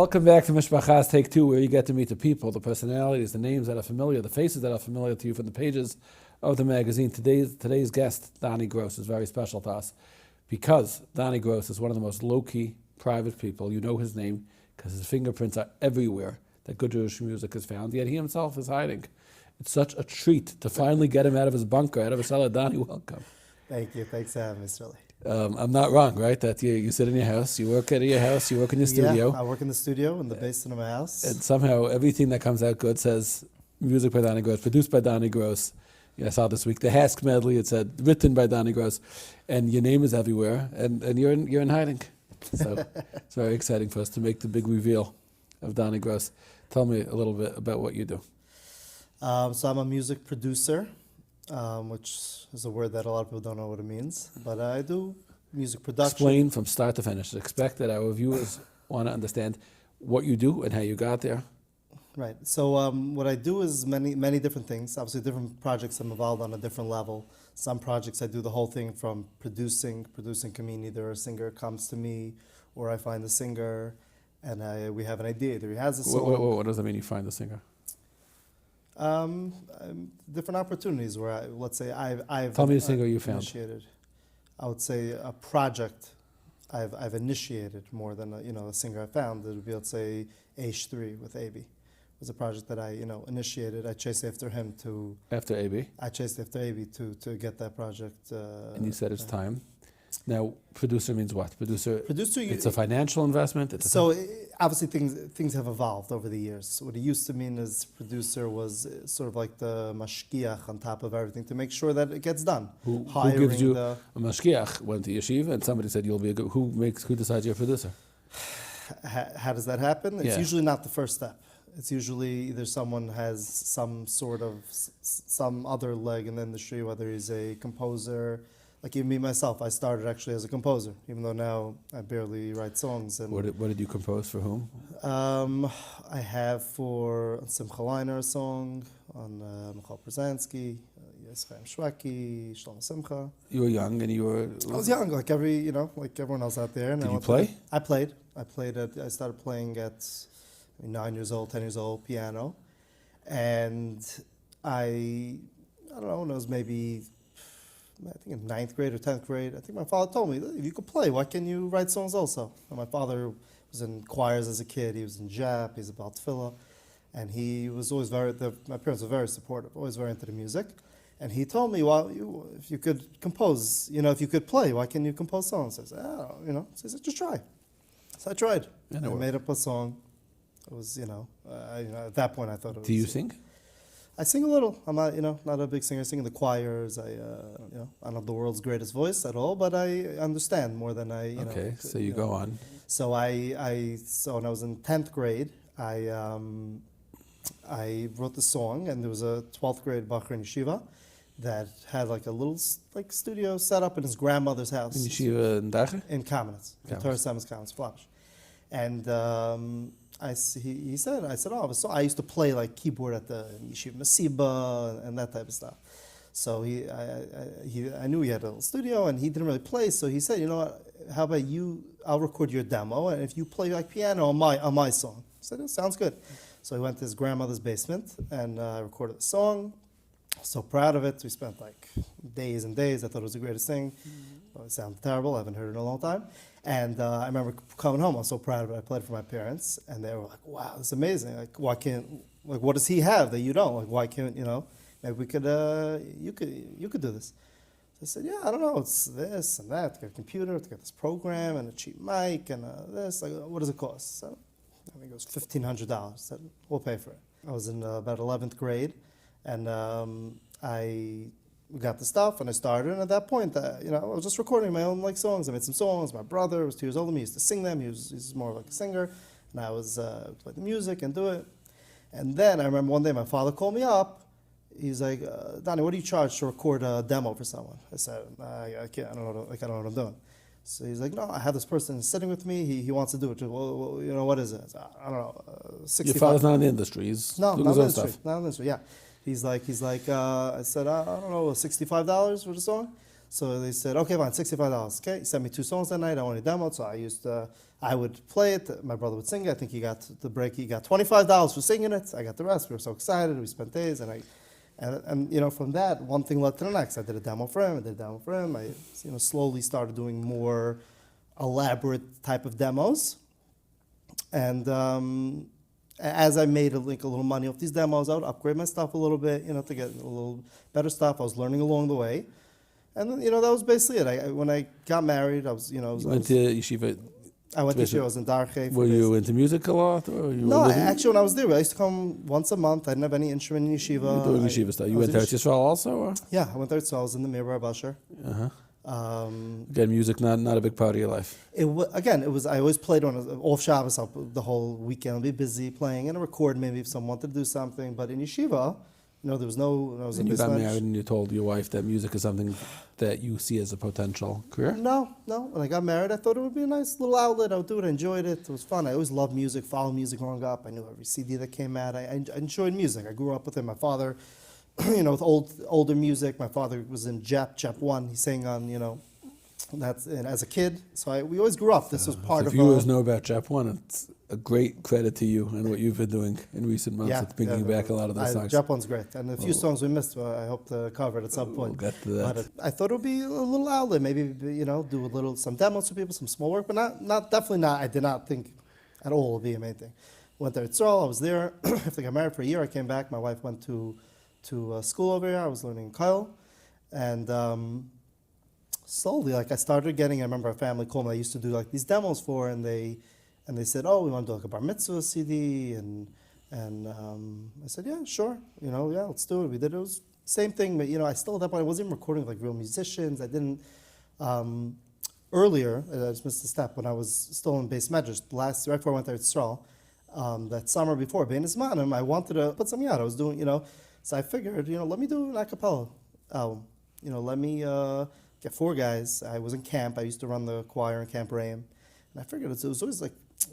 Welcome back to Mishpacha's Take 2, where you get to meet the people, the personalities, the names that are familiar, the faces that are familiar to you from the pages of the magazine. Today's guest, Doni Gross, is very special to us because Doni Gross is one of the most low-key, private people. You know his name because his fingerprints are everywhere that good Jewish music is found, yet he himself is hiding. It's such a treat to finally get him out of his bunker, out of his cellar. Doni, welcome. Thank you. Thanks for having me, Mr. Lee. I'm not wrong, right? That you sit in your house, you work out of your house, you work in your studio. Yeah, I work in the studio in the basement of my house. And somehow everything that comes out good says music by Doni Gross, produced by Doni Gross. I saw this week the Hask medley, it said written by Doni Gross. And your name is everywhere, and you're in hiding. So it's very exciting for us to make the big reveal of Doni Gross. Tell me a little bit about what you do. So I'm a music producer, which is a word that a lot of people don't know what it means. But I do music production. Explain from start to finish. Expect that our viewers want to understand what you do and how you got there. Right. So what I do is many different things. Obviously, different projects I'm involved on a different level. Some projects I do the whole thing from producing can mean either a singer comes to me or I find the singer and we have an idea. Either he has a song. What does that mean, you find the singer? Different opportunities where let's say I've Tell me a singer you found. Initiated. I would say a project I've initiated more than a singer I found. It would be, let's say, H3 with AB. It was a project that I initiated. I chased after him to. After AB. I chased after AB to get that project. And you said it's time. Now, producer means what? Producer. It's a financial investment. Obviously things have evolved over the years. What it used to mean is producer was sort of like the mashgiach on top of everything to make sure that it gets done. Who gives you a mashgiach? Went to yeshiva and somebody said you'll be a good. Who decides you're a producer? How does that happen? It's usually not the first step. It's usually either someone has some other leg in the industry, whether he's a composer. Like even me myself, I started actually as a composer, even though now I barely write songs. And what did you compose for whom? I have for Simcha Leiner a song, on Michal Brzezinski, Yisrael Shweki, Shlomo Simcha. You were young and you were... I was young, like everyone else out there. Did you play? I played. I started playing at 9 years old, 10 years old, piano. And I don't know, when I was maybe... I think in 9th grade or 10th grade, I think my father told me, if you could play, why can't you write songs also? And my father was in choirs as a kid, he was in Jap, he's about tefillah, and he was always my parents were very supportive, always very into the music. And he told me, if you could compose, if you could play, why can't you compose songs? I said, so he said, just try. So I tried. And I made up a song. It was, at that point I thought it was... Do you sing? I sing a little. I'm not a big singer. I sing in the choirs. I don't have the world's greatest voice at all, but I understand more than I, Okay, so you go on. So so when I was in 10th grade, I wrote the song, and there was a 12th grade bacher in yeshiva that had like a little studio set up in his grandmother's house. In yeshiva in Dache? In Kamenetz. In Torah Samus Kamenetz, Flash. And I said, so I used to play like keyboard at the Yeshiva Masiba and that type of stuff. So I knew he had a little studio and he didn't really play. So he said, how about I'll record your demo and if you play like piano on my song. I said, sounds good. So he went to his grandmother's basement and recorded the song. So proud of it. We spent like days and days. I thought it was the greatest thing. It sounded terrible. I haven't heard it in a long time. And I remember coming home. I was so proud of it. I played it for my parents, and they were like, "Wow, this is amazing! Like, why can't? Like, what does he have that you don't? Like, why can't maybe we could? You could do this." So I said, "Yeah, I don't know. It's this and that. To get a computer, to get this program, and a cheap mic, and this. Like, what does it cost?" So I think it was $1,500. Said, "We'll pay for it." I was in about 11th grade, and I got the stuff and I started, and at that point, I was just recording my own songs. I made some songs. My brother was 2 years older than me. He used to sing them. He's more like a singer, and I was play the music and do it. And then I remember one day my father called me up. He's like, "Doni, what do you charge to record a demo for someone?" I said, "I can't. I don't know what I'm doing." So he's like, "No, I have this person sitting with me. He wants to do it." Well, what is it? I said, "I don't know. 65." Your father's not in the industry. He's doing his own stuff. Not in the industry. Yeah. He's like, I said, I don't know, $65 for the song. So they said, okay, fine, $65. Okay, he sent me 2 songs that night. I wanted demoed, so I would play it. My brother would sing it. I think he got the break. He got $25 for singing it. I got the rest. We were so excited. We spent days, and from that, one thing led to the next. I did a demo for him. I slowly started doing more elaborate type of demos, and as I made a little money off these demos, I would upgrade my stuff a little bit, to get a little better stuff. I was learning along the way, and then that was basically it. When I got married, I was You went to yeshiva. I went to yeshiva. I was in Darche. Were you into music a lot? Or no, actually, when I was there, I used to come once a month. I didn't have any instrument in yeshiva. You were doing yeshiva stuff. You went to Eretz Yisrael also? Or? Yeah, I went to Eretz Yisrael. I was in the Mirror Basher. Again, music not a big part of your life. It was. I always played on off Shabbos. The whole weekend, I'd be busy playing and record maybe if someone wanted to do something. But in yeshiva, there was no. I was and you got married and you told your wife that music is something that you see as a potential career? No. When I got married, I thought it would be a nice little outlet. I would do it. I enjoyed it. It was fun. I always loved music, followed music growing up. I knew every CD that came out. I enjoyed music. I grew up with it. My father, with older music. My father was in Jap 1. He sang on, that's and as a kid. So we always grew up. This was part of. If viewers know about Jap 1, it's a great credit to you and what you've been doing in recent months. It's bringing back a lot of those songs. Jap 1's great, and a few songs we missed. I hope to cover it at some point. We'll get to that. But I thought it would be a little outlet, maybe do some demos for people, some small work, but definitely not. I did not think at all it would be a main thing. Went there at Tzral. I was there. After I got married for a year, I came back. My wife went to school over here. I was learning in Kyle, and slowly, I started getting. I remember a family called me. I used to do these demos for, and they said, "Oh, we want to do a bar mitzvah CD," and I said, "Yeah, sure, let's do it." We did it. It was same thing, but I still at that point I wasn't even recording with real musicians. I didn't. Earlier, I just missed a step when I was still in base measures. Right before I went there to Israel, that summer before Bein Zmanim, I wanted to put something out. I was doing, so I figured, let me do an a cappella album. Let me get 4 guys. I was in camp. I used to run the choir in Camp Reim. And I figured it was always there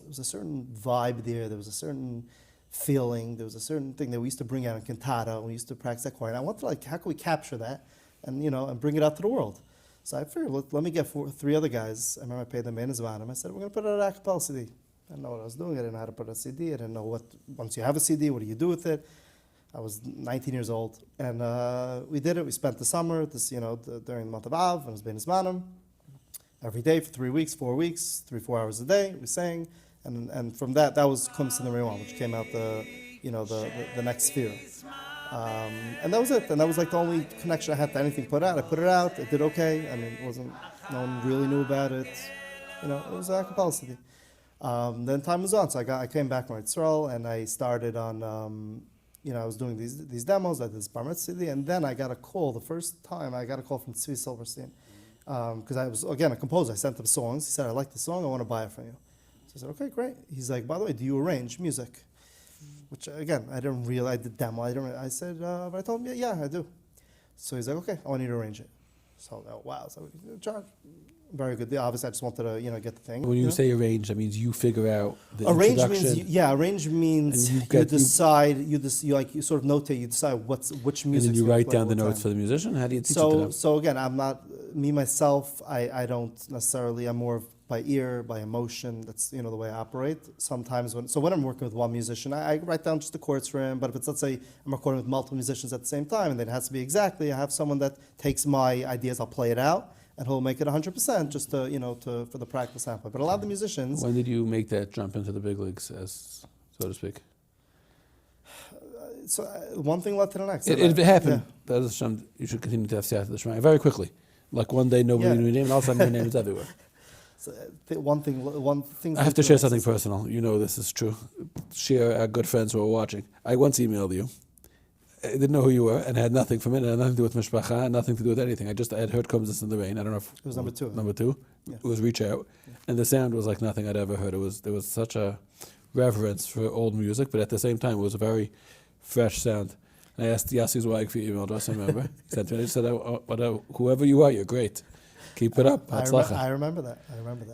was a certain vibe there. There was a certain feeling. There was a certain thing that we used to bring out in cantata. We used to practice that choir. And I wanted how can we capture that and bring it out to the world? So I figured, let me get 3 other guys. I remember I paid them Bein Zmanim. I said, we're going to put out a cappella CD. I didn't know what I was doing. I didn't know how to put a CD. I didn't know once you have a CD, what do you do with it? I was 19 years old. And we did it. We spent the summer, during the month of Av, when it was Bein Zmanim. Every day for 3 weeks, 4 weeks, 3-4 hours a day, we sang, and from that was Kumsin the Rewan, which came out the next sphere, and that was it. And that was the only connection I had to anything put out. I put it out. It did okay. I mean, no one really knew about it. It was a cappella CD. Then time was on, so I came back from Israel and I started on. I was doing these demos. I did this bar mitzvah CD, and then I got a call. The first time I got a call from Tzvi Silverstein. Because I was, again, a composer. I sent him songs. He said, I like the song. I want to buy it from you. So I said, okay, great. He's like, by the way, do you arrange music? Which, again, I didn't realize. I did demo. I said, but I told him, yeah, I do. So he's like, okay, I want you to arrange it. So, wow. So charge. Very good. Obviously, I just wanted to, get the thing. When you say arrange, that means you figure out the arrange introduction. Arrange means you decide. You sort of notate. You decide which music. And then you write down the notes for the musician. How do you teach it to them? So again, I'm not me myself. I don't necessarily. I'm more by ear, by emotion. That's the way I operate. Sometimes when I'm working with one musician, I write down just the chords for him. But if it's, let's say I'm recording with multiple musicians at the same time, and then it has to be exactly. I have someone that takes my ideas. I'll play it out. And he'll make it 100% just for the practice sample. But a lot of the musicians. When did you make that jump into the big leagues, so to speak? So one thing led to the next. It happened. Yeah. You should continue to have Siyata D'Shmaya very quickly. Like one day nobody knew your name, and all of a sudden your name is everywhere. So one thing. I have to share something personal. This is true. Share our good friends who are watching. I once emailed you. I didn't know who you were, and it had nothing from it. It had nothing to do with Mishpacha, and nothing to do with anything. I had heard Comes This in the Rain. I don't know if it was number 2. Number 2. Yeah. It was Reach Out, and the sound was like nothing I'd ever heard. There was such a reverence for old music, but at the same time, it was a very fresh sound. And I asked Yassi's wife for your email address. I remember. He said to me, whoever you are, you're great. Keep it up. I remember that.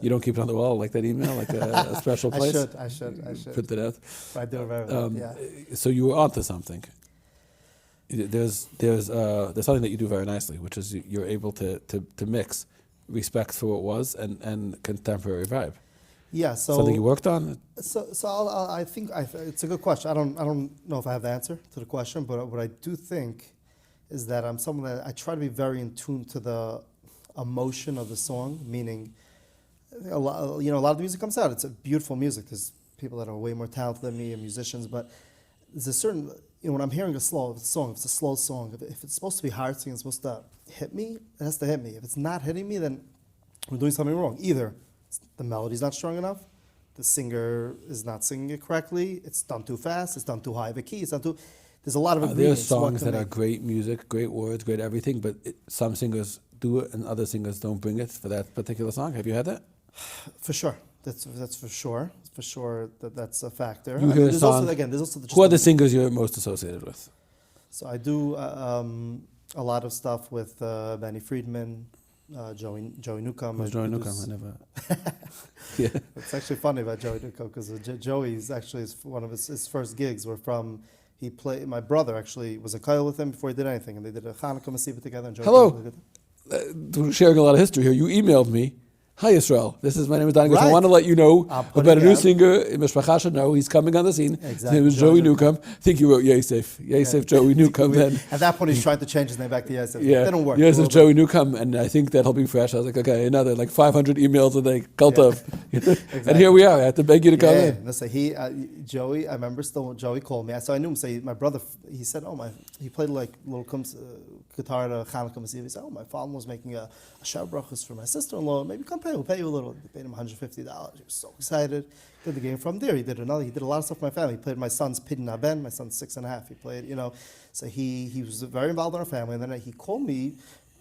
You don't keep it on the wall like that email, like a special place. I should. Print it out. I do remember that. Yeah. So you were onto something. there's something that you do very nicely, which is you're able to mix respect for what was and contemporary vibe. Yeah, so Something you worked on. So I think it's a good question. I don't know if I have the answer to the question, but what I do think is that I'm someone that I try to be very in tune to the emotion of the song. Meaning, a lot of the music comes out. It's a beautiful music. There's people that are way more talented than me and musicians, but there's a certain when I'm hearing a slow song, if it's a slow song, if it's supposed to be heartfelt and it's supposed to hit me, it has to hit me. If it's not hitting me, then we're doing something wrong. Either the melody's not strong enough, the singer is not singing it correctly, it's done too fast, it's done too high of a key, it's done too... There's a lot of ingredients. There are songs that are great music, great words, great everything, but some singers do it and other singers don't bring it for that particular song. Have you had that? For sure. That's for sure. For sure that's a factor. You hear a song. There's also who are the singers you're most associated with? So I do a lot of stuff with Benny Friedman, Joey Newcomb. Who's Joey Newcomb? I never... Yeah. It's actually funny about Joey Newcomb because Joey's actually one of his first gigs were from... My brother actually was a koil with him before he did anything, and they did a Hanukkah Masiba together. And Hello. Sharing a lot of history here. You emailed me. Hi, Israel. My name is Doni Gross. I want to let you know about a new singer in Mishpacha. No, he's coming on the scene. Exactly. His name is Joey Newcomb. I think you wrote Yesef Joey Newcomb then. At that point, he's trying to change his name back to Yesef. Yeah. It didn't work. Yesef Joey Newcomb, and I think that'll be fresh. I was like, okay, another 500 emails a day, cult of. Exactly. And here we are. I have to beg you to come in. Listen, Joey, I remember still when Joey called me. So I knew him. So my brother, he said, he played like little guitar to Hanukkah Masiva. He said, my father was making a Shabbos brachos for my sister-in-law. Maybe come pay. We'll pay you a little. They paid him $150. He was so excited. Did the game from there. He did a lot of stuff for my family. He played my son's Pidin Aben. My son's 6.5. He played, So he was very involved in our family. And then he called me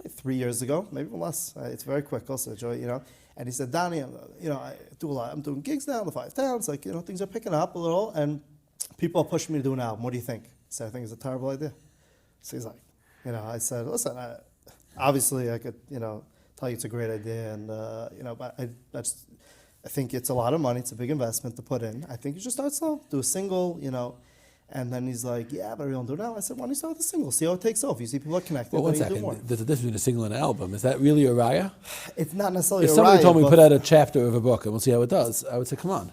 3 years ago, maybe even less. It's very quick also, Joey, And he said, Donnie, I do a lot. I'm doing gigs now in the 5 towns. Things are picking up a little. And people are pushing me to do an album. What do you think? I said, I think it's a terrible idea. So he's like, I said, listen, obviously I could, tell you it's a great idea. And, but I think it's a lot of money. It's a big investment to put in. I think you should start slow. Do a single, And then he's like, yeah, but we don't do it now. I said, why don't you start with a single? See how it takes off. You see people are connected. Well, one second. There's a difference between a single and an album. Is that really a raya? It's not necessarily if a raya. If somebody told me put out a chapter of a book and we'll see how it does, I would say, come on.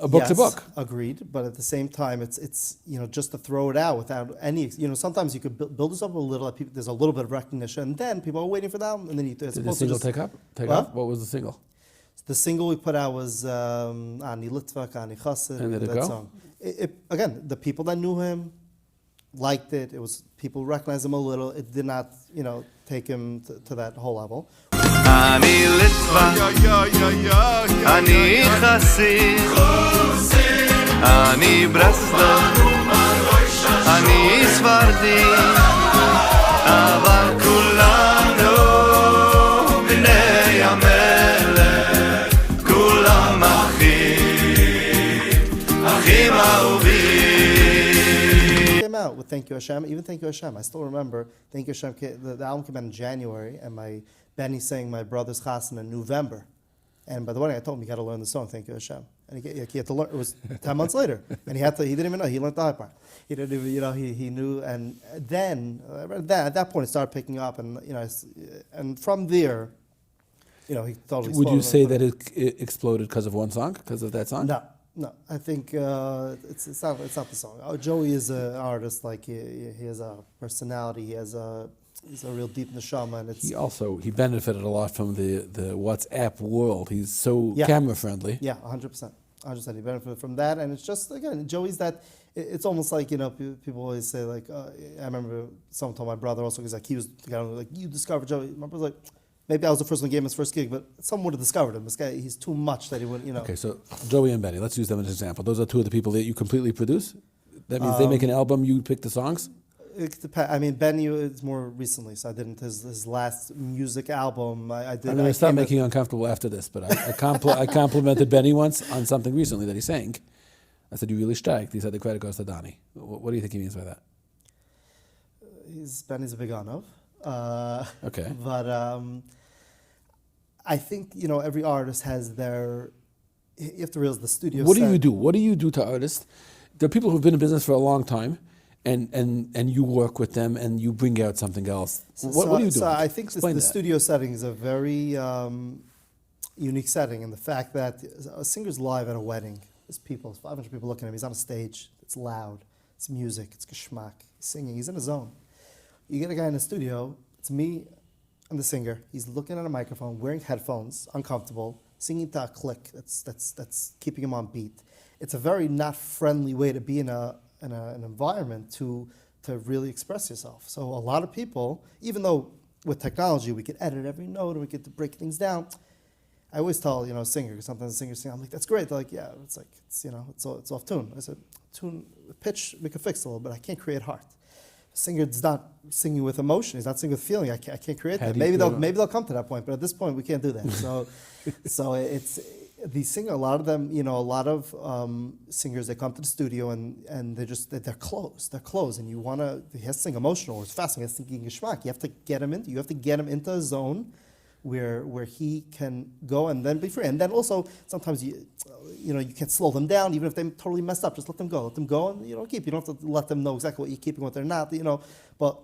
A book's a book. Agreed. But at the same time, it's just to throw it out without any, sometimes you could build this up a little, there's a little bit of recognition, and then people are waiting for that, and then Did the single take up? What was the single? The single we put out was Ani Litvak, Ani Chassid. And did it go? Song. Again, the people that knew him liked it. It was people recognized him a little. It did not, take him to that whole level. Ani Litvak, Ani Chassid, Ani Breslov, Ani Sephardic, אבל כולנו בני המלך, כולם אחים אהובים. Came out with Thank You Hashem, even Thank You Hashem. I still remember Thank You Hashem. The album came out in January, and Benny sang my brother's chassan in November. And by the way, I told him you got to learn the song Thank You Hashem, and he had to learn. It was 10 months later, and he didn't even know. He learned the high part. He didn't even, he knew. And then at that point, it started picking up, and and from there, he totally. Would you say that it exploded because of one song, because of that song? No. I think it's not the song. Joey is an artist. He has a personality. He's a real deep neshama, and he benefited a lot from the WhatsApp world. He's so camera friendly. Yeah, 100%. He benefited from that, and it's just again, Joey's that. It's almost like people always say I remember someone told my brother also because he was the guy you discovered Joey. My brother's like, maybe I was the first one who gave him his first gig, but someone would have discovered him. This guy, he's too much that he wouldn't. Okay, so Joey and Benny, let's use them as an example. Those are two of the people that you completely produce. That means they make an album, you pick the songs. It depends. I mean, Benny is more recently, so I didn't his last music album. I did. I'm going to stop making you uncomfortable after this, but I complimented Benny once on something recently that he sang. I said, "You really steigt." He said, "The credit goes to Donnie." What do you think he means by that? Benny's a big on of. Okay. But I think every artist has their. You have to realize the studio. What do you do? What do you do to artists? There are people who've been in business for a long time, and you work with them and you bring out something else. What do you do? So I think Explain the that. studio setting is a very unique setting in the fact that a singer's live at a wedding. There's people, 500 people looking at him. He's on a stage. It's loud. It's music. It's geschmack. He's singing. He's in a zone. You get a guy in the studio. It's me and the singer. He's looking at a microphone, wearing headphones, uncomfortable, singing to a click. That's keeping him on beat. It's a very not friendly way to be in an environment to really express yourself. So a lot of people, even though with technology we could edit every note and we could break things down, I always tell a singer, because sometimes singers sing, I'm like, that's great. They're like, yeah, it's off tune. I said, pitch we can fix a little bit. I can't create heart. A singer's not singing with emotion. He's not singing with feeling. I can't create that. Maybe they'll come to that point, but at this point we can't do that. So it's these singers. A lot of them, a lot of singers, they come to the studio and they're closed. They're closed, and he has to sing emotional or it's fast. He has to sing geschmack. You have to get him into a zone where he can go and then be free. And then also sometimes you can't slow them down even if they totally messed up. Just let them go and you don't have to let them know exactly what you're keeping, what they're not. But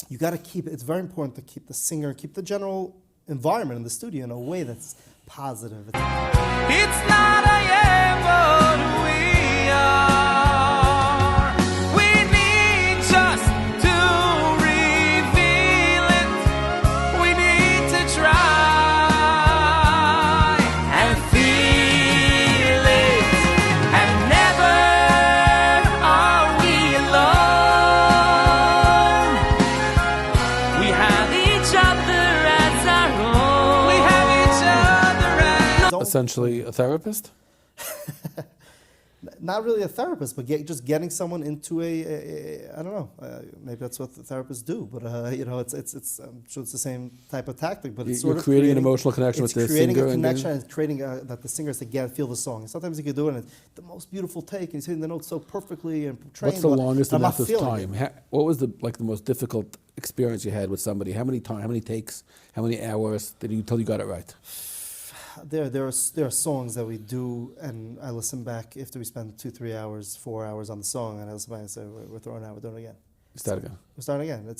you got to keep it. It's very important to keep the singer, keep the general environment in the studio in a way that's positive. It's not I am what we are. We need just to reveal it. We need to try and feel it. And never are we alone. We have each other as our own. We have each other as Essentially a therapist? Not really a therapist, but just getting someone into I don't know, maybe that's what the therapists do, but it's I'm sure it's the same type of tactic, but it's You're sort of creating an emotional connection with the creating singer. a connection and creating that the singer has to feel the song. And sometimes you can do it, and it's the most beautiful take, and he's hitting the notes so perfectly and portraying. What's the longest I'm not amount of feeling time? it. What was the most difficult experience you had with somebody? How many takes? How many hours did you till you got it right? There are songs that we do, and I listen back after we spend 2-3 hours, 4 hours on the song, and I listen back and say, we're throwing out, we're doing it again. Start again. We're starting again.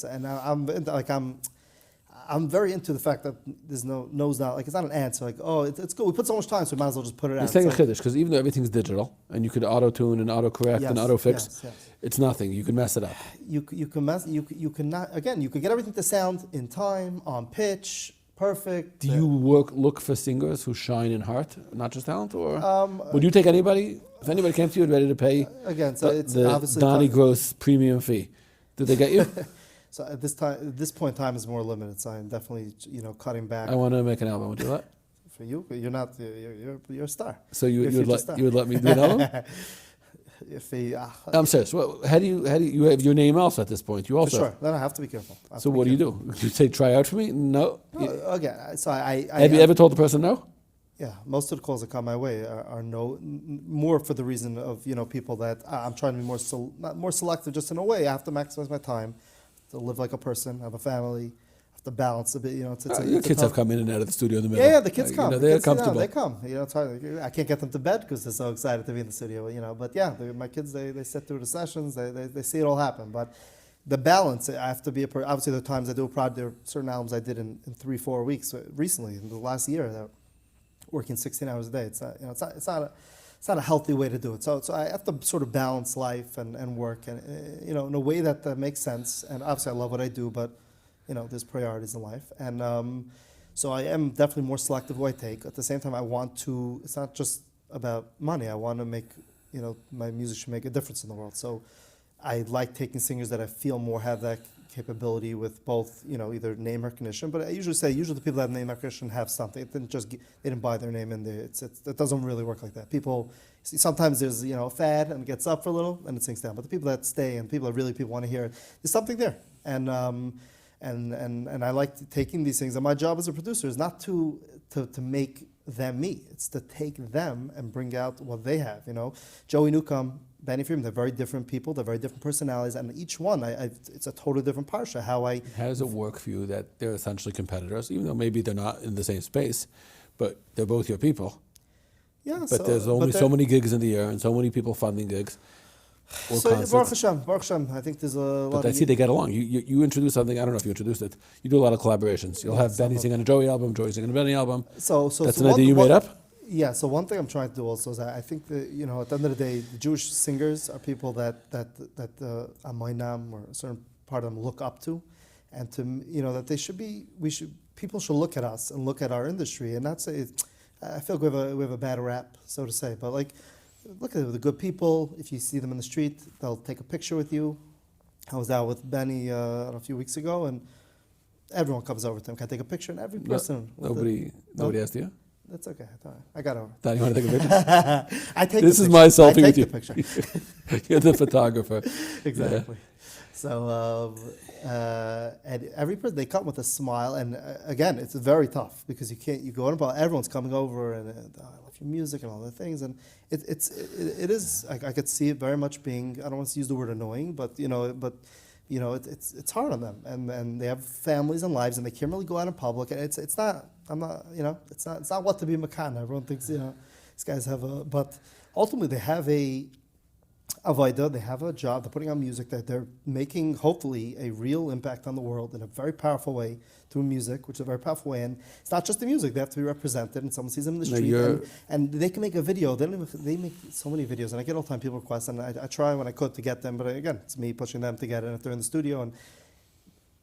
I'm very into the fact that there's it's not an answer. Like, it's good. We put so much time, so we might as well just put it out. You're saying a chiddush, because even though everything's digital, and you could auto-tune and auto-correct and auto-fix, it's nothing. You can mess it up. You can get everything to sound in time, on pitch, perfect. Do you look for singers who shine in heart, not just talent, or would you take anybody? If anybody came to you and ready to pay it's the obviously Doni Gross premium fee, did they get you? So at this point, time is more limited. So I'm definitely cutting back. I want to make an album. Would you do that? For you, you're not. You're a star. So you would let me do an album? I'm serious. Well, how do you have your name also at this point? You also for sure. Then I have to be careful. So what do you do? You say try out for me? No. Again, so I have you ever told the person no? Yeah, most of the calls that come my way are no, more for the reason of people that I'm trying to be not more selective. Just in a way, I have to maximize my time, to live like a person, have a family. To balance a bit, your kids have come in and out of the studio in the middle. Yeah, the kids come. They're comfortable. They come. It's hard. I can't get them to bed because they're so excited to be in the studio. But yeah, my kids they sit through the sessions. They see it all happen. But the balance, I have to be obviously there are times I do a project. There are certain albums I did in 3-4 weeks recently in the last year. That working 16 hours a day. It's not a healthy way to do it. So I have to sort of balance life and work and in a way that makes sense. And obviously I love what I do, but there's priorities in life. And so I am definitely more selective who I take. At the same time, it's not just about money. I want to make, my music should make a difference in the world. So I like taking singers that I feel more have that capability with both, either name recognition, but I usually the people that have name recognition have something. They didn't buy their name in there. It doesn't really work like that. People, sometimes there's, a fad and it gets up for a little and it sinks down. But the people that stay and people want to hear it, there's something there. And I like taking these things, and my job as a producer is not to make them me. It's to take them and bring out what they have. Joey Newcomb, Benny Friedman, they're very different people. They're very different personalities, and each one, it's a totally different parsha. How does it work for you that they're essentially competitors, even though maybe they're not in the same space, but they're both your people? Yeah. But there's only so many gigs in the year, and so many people funding gigs. or So concerts? Baruch Hashem, I think there's a lot But I of see they get along. You introduce something. I don't know if you introduced it. You do a lot of collaborations. You'll have Benny sing on a Joey album, Joey sing on a Benny album. That's an idea you made up. Yeah. So one thing I'm trying to do also is that I think that at the end of the day, the Jewish singers are people that Amoinam or a certain part of them look up to, and that people should look at us and look at our industry and not say. I feel like we have a bad rap, so to say, but like. Look at the good people. If you see them in the street, they'll take a picture with you. I was out with Benny a few weeks ago, and everyone comes over to him. Can I take a picture? And every person. Nobody asked you? That's okay. I got over. Don, you want to take a picture? I take. This the is picture. my selfie I with take you. The picture. You're the photographer. Exactly. So and every person they come with a smile, and again, it's very tough because you go on about everyone's coming over and I love your music and all the things, and it is I could see it very much being, I don't want to use the word annoying, but it's hard on them, and they have families and lives, and they can't really go out in public, and it's not what to be Makana. Everyone thinks these guys have but ultimately they have a avodah, they have a job, they're putting on music, that they're making hopefully a real impact on the world in a very powerful way through music, which is a very powerful way. And it's not just the music, they have to be represented, and someone sees them in the street, and they can make a video. They make so many videos, and I get all the time people requests, and I try when I could to get them, but again, it's me pushing them to get it, and if they're in the studio, and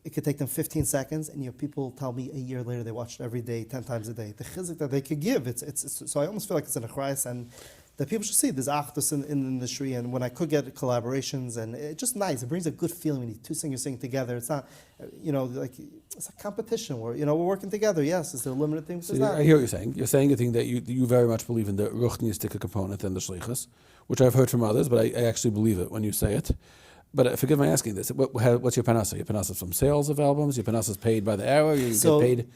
it could take them 15 seconds, and people tell me a year later they watch it every day, 10 times a day. The chizik that they could give, it's so I almost feel like it's an achrayas, and that people should see there's achdus in the industry, and when I could get collaborations, and it's just nice. It brings a good feeling when you two singers sing together. It's not, like it's a competition where we're working together. Yes, is there limited things? So I hear what you're saying. You're saying a thing that you very much believe in the ruchnistic component and the shlichus, which I've heard from others, but I actually believe it when you say it. But forgive me asking this. What's your panasa? Your panasa is from sales of albums. Your panasa is paid by the hour. You get paid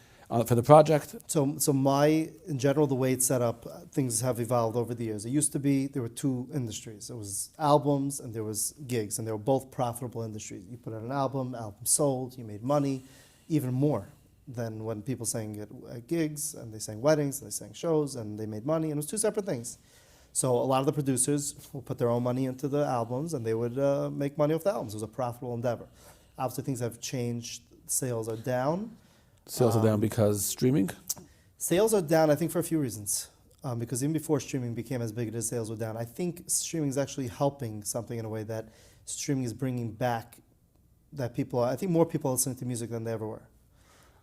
for the project. So in general, the way it's set up, things have evolved over the years. It used to be there were two industries. It was albums and there was gigs, and they were both profitable industries. You put out an album sold, you made money, even more than when people sang at gigs, and they sang weddings, and they sang shows, and they made money, and it was two separate things. So a lot of the producers will put their own money into the albums, and they would make money off the albums. It was a profitable endeavor. Obviously, things have changed. Sales are down. Sales are down because streaming? Sales are down, I think, for a few reasons. Because even before streaming became as big as sales were down, I think streaming is actually helping something in a way that streaming is bringing back that I think more people are listening to music than they ever were.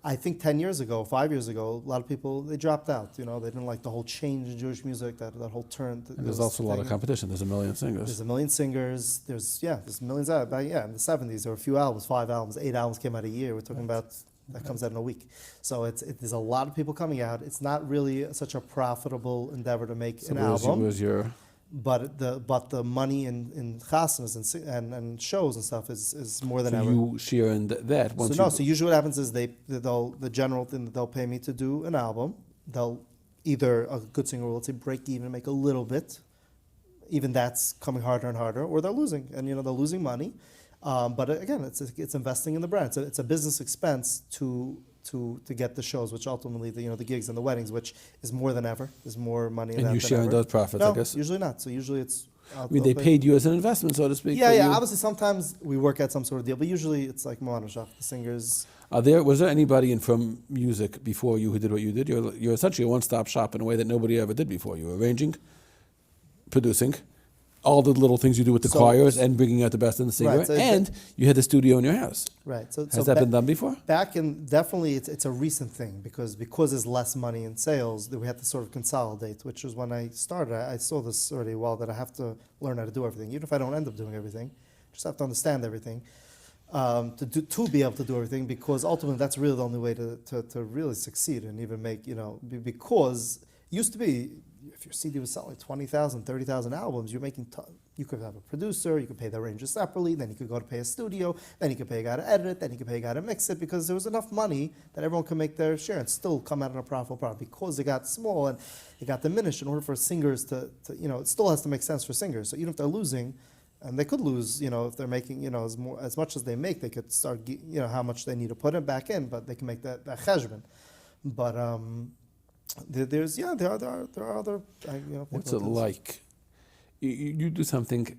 I think 10 years ago, 5 years ago, a lot of people, they dropped out. They didn't like the whole change in Jewish music, that whole turn. And there's also a lot of competition. There's a million singers. There's a million singers. There's millions out. In the 70s, there were a few albums, 5 albums, 8 albums came out a year. We're talking about, that comes out in a week. So there's a lot of people coming out. It's not really such a profitable endeavor to make an album. But the money in chasnas and shows and stuff is more than ever. You share in that. So usually what happens is the general thing that they'll pay me to do an album. They'll either, a good singer will, let's say, break even, make a little bit. Even that's coming harder and harder, or they're losing, and they're losing money. But again, it's investing in the brand. So it's a business expense to get the shows, which ultimately the gigs and the weddings, which is more than ever. There's more money in that. And you share in those profits, no, I guess? Usually not. So usually it's... they paid you as an investment, so to speak. Yeah. Obviously, sometimes we work out some sort of deal, but usually it's like Modern Orthodox, the singers... Was there anybody in from music before you who did what you did? You're essentially a one-stop shop in a way that nobody ever did before. You were arranging, producing, all the little things you do with the choirs, and bringing out the best in the singer, and you had the studio in your house. Right. Has that been done before? Definitely it's a recent thing because there's less money in sales that we had to sort of consolidate, which was when I started. I saw this already that I have to learn how to do everything, even if I don't end up doing everything. Just have to understand everything to be able to do everything, because ultimately that's really the only way to really succeed and even make, because it used to be, if your CD was selling 20,000, 30,000 albums, you could have a producer, you could pay the arrangers separately, then you could go to pay a studio, then you could pay a guy to edit it, then you could pay a guy to mix it, because there was enough money that everyone could make their share and still come out on a profitable product. Because it got small and it got diminished, in order for singers to it still has to make sense for singers. So even if they're losing, and they could lose, if they're making, as much as they make, they could start, how much they need to put it back in, but they can make that cheshbon. But there are other. What's it like? You do something,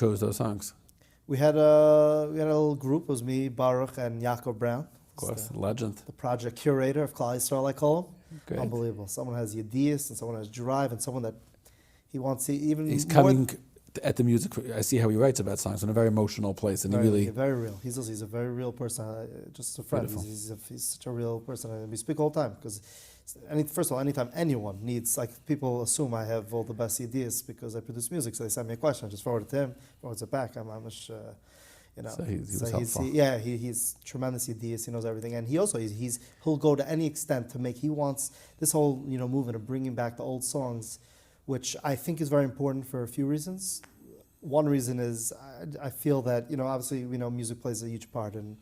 chose those songs? We had a little group. It was me, Baruch, and Yaakov Brown. Of course, legend. The project curator of Klal Yisrael, I call him. Great. Unbelievable. Someone has Yedias, and someone has drive, and someone that he wants to even He's more coming at the music. I see how he writes about songs in a very emotional place, and he really. very real. He's a very real person. Just a friend. He's such a real person. And we speak all the time because, first of all, anytime anyone needs, like people assume I have all the best ideas because I produce music, so they send me a question, I just forward it to him, forwards it back. I'm much, you know. So he was helpful. He's tremendous ideas. He knows everything, and he also he'll go to any extent to make. He wants this whole movement of bringing back the old songs, which I think is very important for a few reasons. One reason is I feel that obviously music plays a huge part in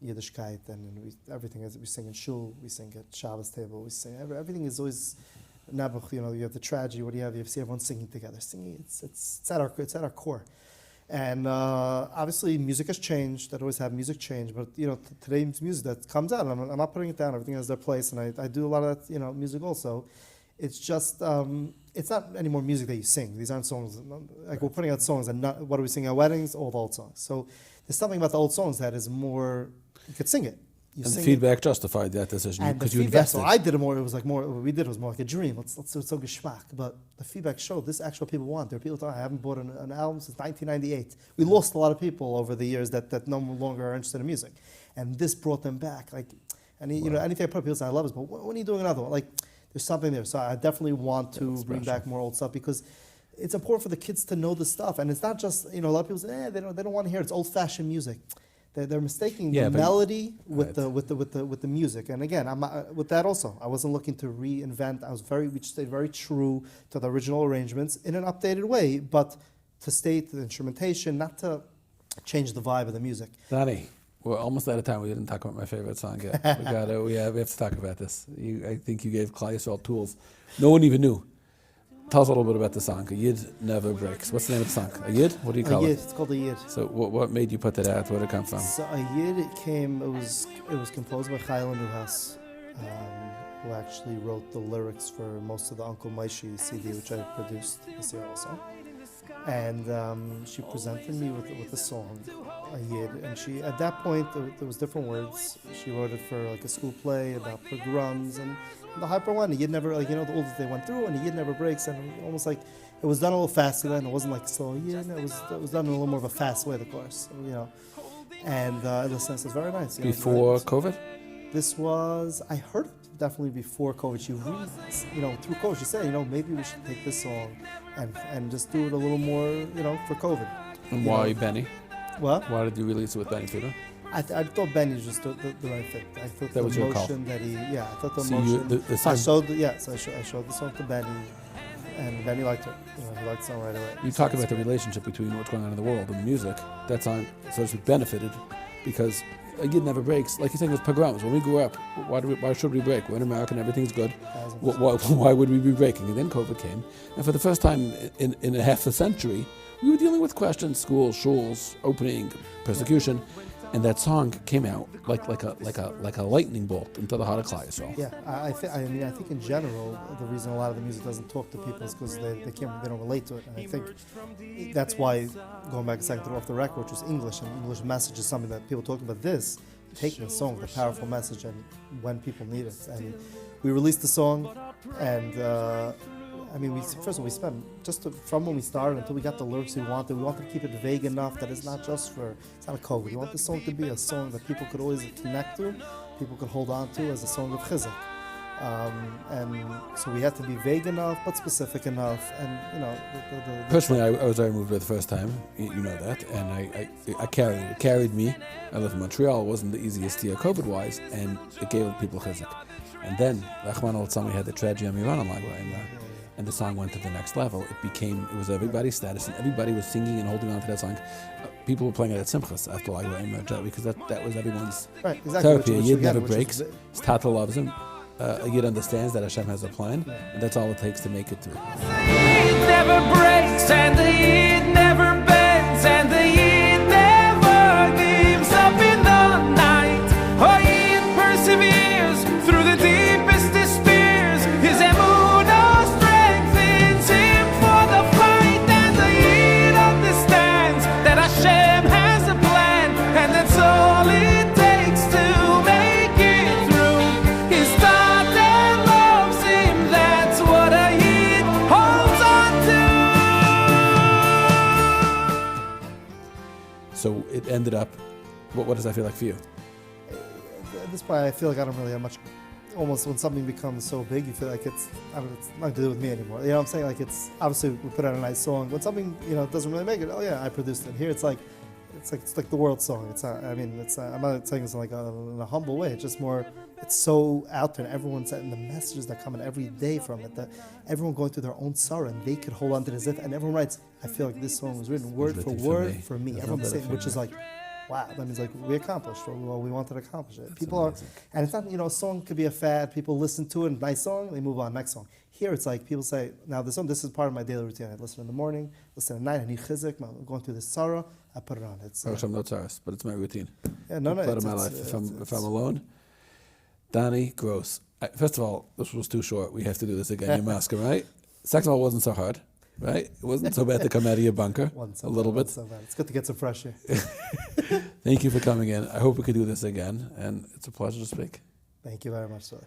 Yiddishkeit and everything. We sing in shul, we sing at Shabbos table, we sing. Everything is always nabuch. You have the tragedy. What do you have? You see everyone singing together. Singing, it's at our core. And obviously, music has changed. That always have music change. But today's music that comes out, I'm not putting it down. Everything has their place, and I do a lot of that, music also. It's just it's not any more music that you sing. These aren't songs like we're putting out songs, and what do we sing at weddings? All the old songs. So there's something about the old songs that is more. You could sing it. And the feedback justified that decision because you invested. So I did it more. It was like more. What we did was more like a dream. Let's do it so geschmack. But the feedback showed this actual people want. There are people talking. I haven't bought an album since 1998. We lost a lot of people over the years that no longer are interested in music, and this brought them back. Like, and anything I put people say I love it, but when are you doing another one? Like, there's something there. So I definitely want to bring back more old stuff because it's important for the kids to know the stuff, and it's not just a lot of people say they don't want to hear it. It's old-fashioned music. They're mistaking the melody with the music. And again, I'm with that also. I wasn't looking to reinvent. We stayed very true to the original arrangements in an updated way, but to state the instrumentation, not to change the vibe of the music. Doni, we're almost out of time. We didn't talk about my favorite song yet. We have to talk about this. I think you gave Klal Yisrael tools no one even knew. Tell us a little bit about the song. A Yid Never Breaks. What's the name of the song? A Yid? What do you call it? It's called A Yid. So what made you put that out? Where did it come from? So A Yid, it was composed by Chayla Nuhas, who actually wrote the lyrics for most of the Uncle Maishi CD, which I produced this year also. And she presented me with a song, A Yid, and she, at that point, there was different words. She wrote it for like a school play about pogroms and the hyper one. A Yid never, the old that they went through, and A Yid never breaks, and almost like it was done a little faster then. It wasn't like slow Yid. It was done in a little more of a fast way, of course. And I listened. It was very nice. Before COVID? This was, I heard it definitely before COVID. She really, through COVID, she said, maybe we should take this song and just do it a little more, for COVID. And why Benny? What? Why did you release it with Benny Fida? I thought Benny was just the right fit. I thought that was your call. That I thought the so emotion. The song. I showed the song to Benny, and Benny liked it. He liked the song right away. You talk about the relationship between what's going on in the world and the music. That song, so to speak, benefited because A Yid Never Breaks. Like you're saying with pogroms. When we grew up, why should we break? We're in America and everything's good. Why would we be breaking? And then COVID came, and for the first time in a half a century, we were dealing with questions: schools, shuls, opening, persecution. And that song came out like a lightning bolt into the heart of Klal Yisrael. Yeah, I think in general the reason a lot of the music doesn't talk to people is because they don't relate to it. And I think that's why, going back a second to Off the Record, which was English, and English message is something that people talk about. Taking a song, the powerful message, and when people need it. And we released the song, and we spent from when we started until we got the lyrics we wanted to keep it vague enough that it's not a COVID. We want the song to be a song that people could always connect to, people could hold on to as a song of chizuk. And so we had to be vague enough, but specific enough. And personally, I was very moved by the first time. You know that, and it carried me. I live in Montreal. It wasn't the easiest year COVID-wise, and it gave people chizuk. And then Rahman al-Tzami had the tragedy on Iran and the song went to the next level. It was everybody's status, and everybody was singing and holding on to that song. People were playing it at Simchas after because that was everyone's therapy. A Yid never breaks. His Tata loves him. A Yid understands that Hashem has a plan, and that's all it takes to make it through. The Yid never breaks, and the Yid never bends, and the Yid never gives up in the night. A Yid perseveres through the deepest despairs. His emunah strengthens him for the fight, and the Yid understands So it ended up. What does that feel like for you? At this point, I feel like I don't really have much. Almost when something becomes so big, you feel like it's nothing to do with me anymore. You know what I'm saying? Like it's obviously we put out a nice song. When something doesn't really make it, oh yeah, I produced it. Here it's like the world song. It's not. I mean, it's. I'm not saying this like in a humble way. It's just more. It's so out there, and everyone's and the messages that come in every day from it. That everyone going through their own sorrow, and they could hold on to this. And everyone writes, I feel like this song was written word for word for me. Everyone's saying, which is like, wow, that means like we accomplished what we wanted to accomplish. It. People amazing. And it's not, a song could be a fad. People listen to it, nice song, they move on, next song. Here it's like people say, now this is part of my daily routine. I listen in the morning, listen at night, I need chizik, I'm going through this sorrow, I put it on. It's I'm not sorry, but it's my routine. Yeah, no. Part of my life. If I'm alone, Doni Gross. First of all, this was too short. We have to do this again. You're masking, right? Second of all, it wasn't so hard. Right? It wasn't so bad to come out of your bunker a little bit. So bad. It's good to get some fresh air. Thank you for coming in. I hope we could do this again, and it's a pleasure to speak. Thank you very much, sir.